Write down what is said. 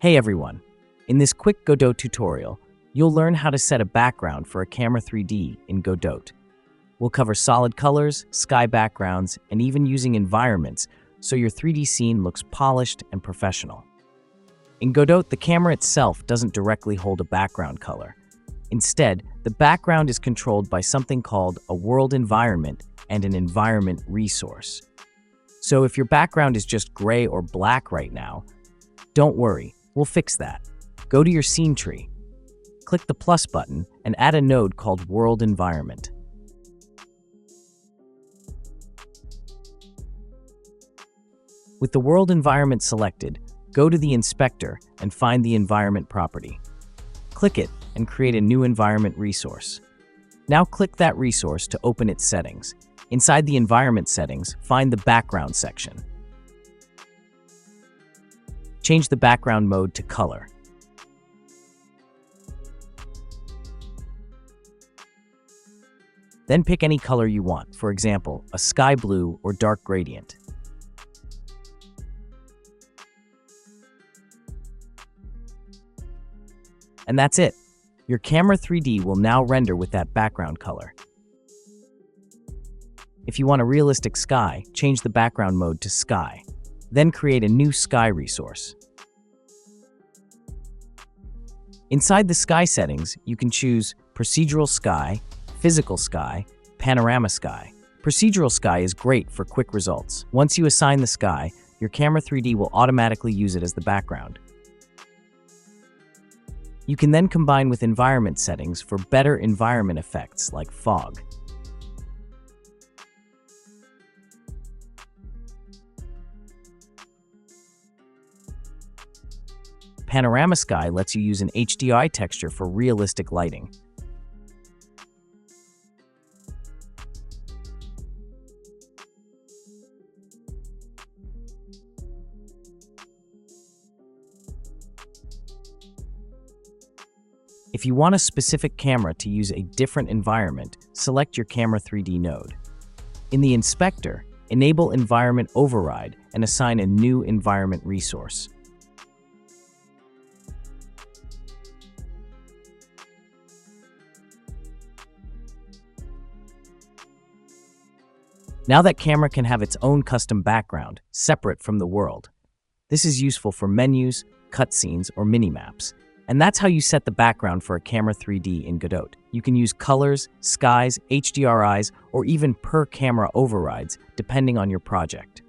Hey everyone! In this quick Godot tutorial, you'll learn how to set a background for a camera 3D in Godot. We'll cover solid colors, sky backgrounds, and even using environments so your 3D scene looks polished and professional. In Godot, the camera itself doesn't directly hold a background color. Instead, the background is controlled by something called a world environment and an environment resource. So if your background is just gray or black right now, don't worry. We'll fix that. Go to your scene tree, click the plus button, and add a node called WorldEnvironment. With the world environment selected, go to the inspector and find the environment property. Click it and create a new environment resource. Now click that resource to open its settings. Inside the environment settings, find the background section. Change the background mode to color. Then pick any color you want, for example, a sky blue or dark gradient. And that's it. Your camera 3D will now render with that background color. If you want a realistic sky, change the background mode to sky. Then create a new sky resource. Inside the sky settings, you can choose procedural sky, physical sky, panorama sky. Procedural sky is great for quick results. Once you assign the sky, your camera 3D will automatically use it as the background. You can then combine with environment settings for better environment effects like fog. Panorama sky lets you use an HDRI texture for realistic lighting. If you want a specific camera to use a different environment, select your Camera 3D node. In the inspector, enable Environment Override and assign a new environment resource. Now that camera can have its own custom background, separate from the world. This is useful for menus, cutscenes, or minimaps. And that's how you set the background for a camera 3D in Godot. You can use colors, skies, HDRIs, or even per camera overrides, depending on your project.